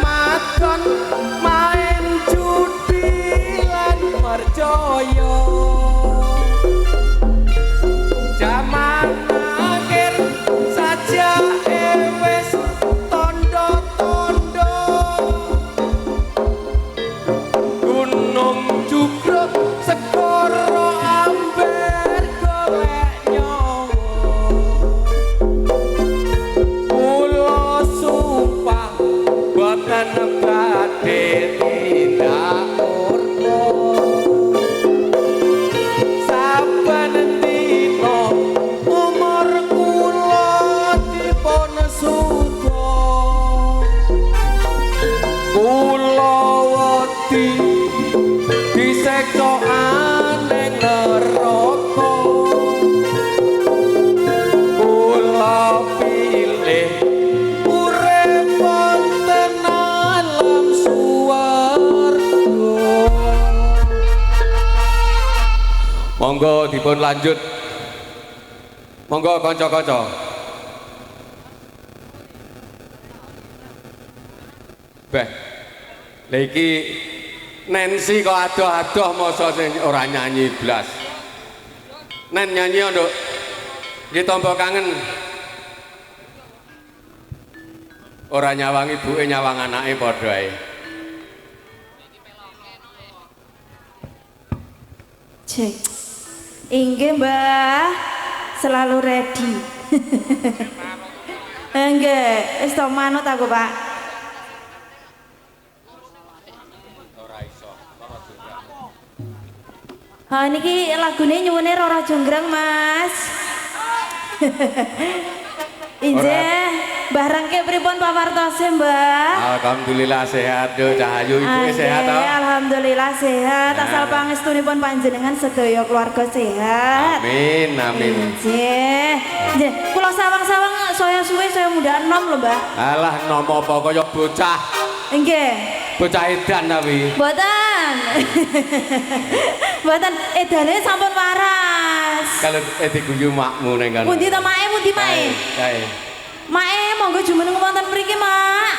Ramadan main judi lan percaya zaman akhir saja wis tondo-tondo gunung jubruk segara amber golek nyawa kula sumpah boten badhe tindak murka saben dina umur kula dipun suda kula wedi diseksa aneng neraka kula pilih urip wonten alam swarga. Monggo dipun lanjut. Monggo kanca-kanca. Beh. Lah iki Nancy kok adoh-adoh masa sing ora nyanyi blas. Nen nyanyi nduk. Nggih tampa kangen. Ora nyawang ibuke nyawang anake padha ae. Cek. Inggih, Mbah. Selalu ready. Enggak, wis to manut aku, Pak. Ha niki lagune nyuwune Roro Jonggrang, Mas. Injih, Mbah Rengke pripun pawartose, Mbah? Alhamdulillah sehat yo Cahayu ibuke sehat to. Alhamdulillah sehat. Asal pangestunipun panjenengan sedaya keluarga sehat. Amin amin. Injih. Nggih, kula sawang-sawang saya suwe saya muda enom lho, Mbah. Alah nom apa kaya bocah. Nggih. Bocah edan tapi. Mboten. Mboten edane sampun waras. Kalau diguyu makmu ning kan. Pundi to mae, pundi mae? Kae. Mae monggo jumeneng wonten mriki, Mak.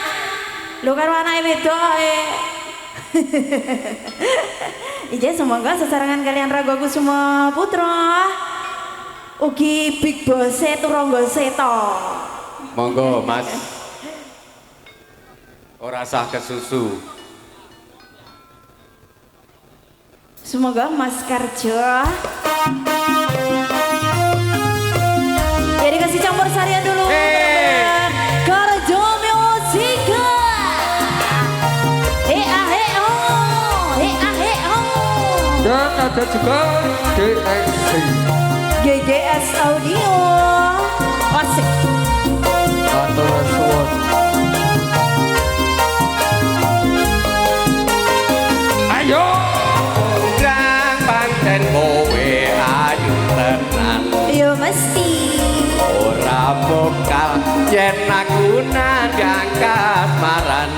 Lho karo anake wedoke. Ije semoga sesarengan kalian Raga Kusuma Putra. Ugi Big Boss Turangga Seta. Monggo, Mas. Ora sah kesusu. Semoga Mas Karjo. Ya dikasih campur sarian dulu. Karjo Music. Dan ada juga GSC. GGS Audio. Asik. Matur suwun. Ayo ndang panten kowe ayu tenan. Yo mesti. Ora bokal yen aku nandang kasmaran.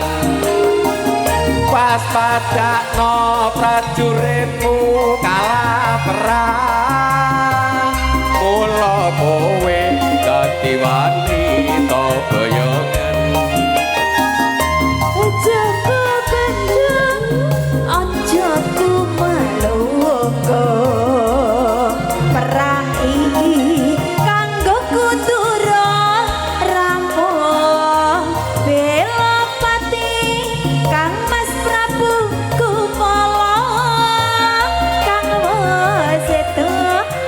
Pas padakno prajuritmu kalah perang. Mula kowe dadi wanita boyongan. Jaga kendang aja ku malungko. Perang iki kanggo kudura rampung bela pati Kang Mas Prabu Kupala Kang Waseto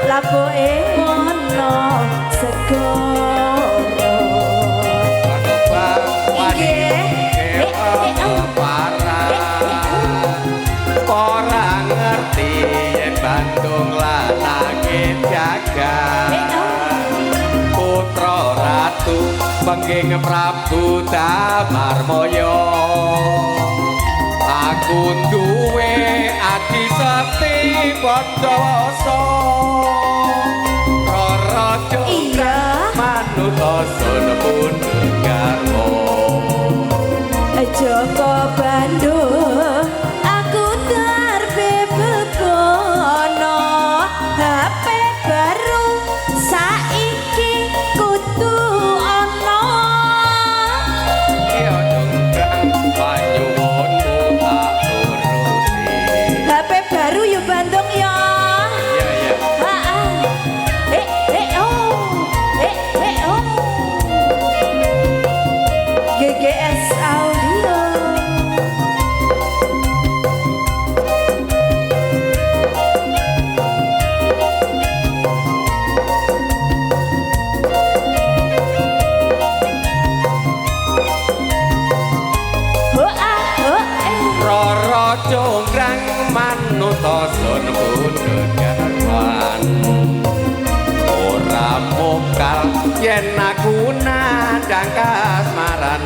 lapoke mono segara. Ora ngerti yen Bandung lanake jagat. Putra ratu pengging Prabu Damarmaya. Aku duwe adi sekti Pandawasa. Rara Jonggrang manut asun pun garwa. Joko Bandung aku darbe begono HP baru saiki kudu ana. Iya Jonggrang congkrang manut sun pundhut garwan ora mokal yen aku nandang kasmaran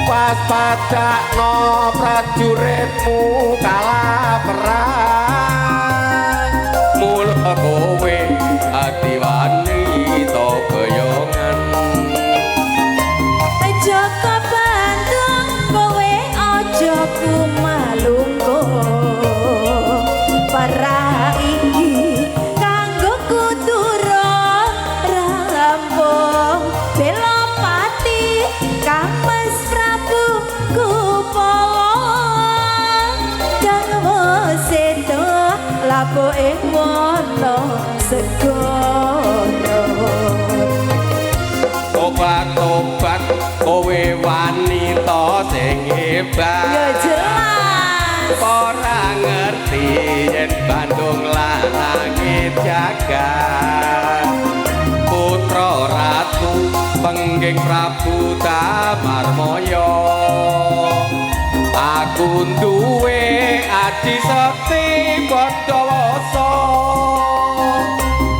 pas padakno prajuritmu kalah perang mula kowe ati wanita boyongan Joko Bandung kowe aja kumalungkuh para iki kanggo kudura rampung bela pati Kamas Prabu Kupala dawa sedo lapo ing wono segara obat-obat kowe wanita sing hebat ya jelas ora ngerti yen Bandung langit jagat putra ratu pengging Prabu Tamarmaya aku duwe adi sekti Pandawasa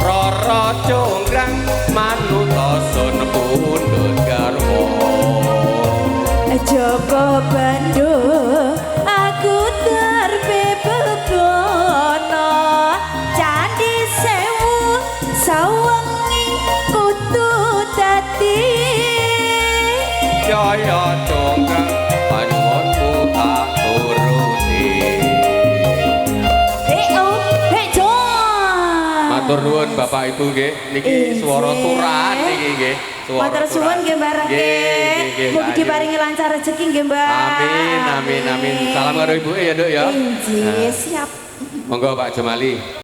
Rara congkrang manut sun pundhut garwa Joko Bandung aku terbebebono Candi Sewu sawengi kudu dadi Jaya congkrang panuwunku tak turuti Matur nuwun Bapak Ibu nggih niki swara turan niki nggih Matur suwun nggih Mbak Rake mugi paringi lancar rezeki nggih Mbak Amin amin amin salam karo ibuke ya Nduk ya Nggih siap monggo Pak Jemali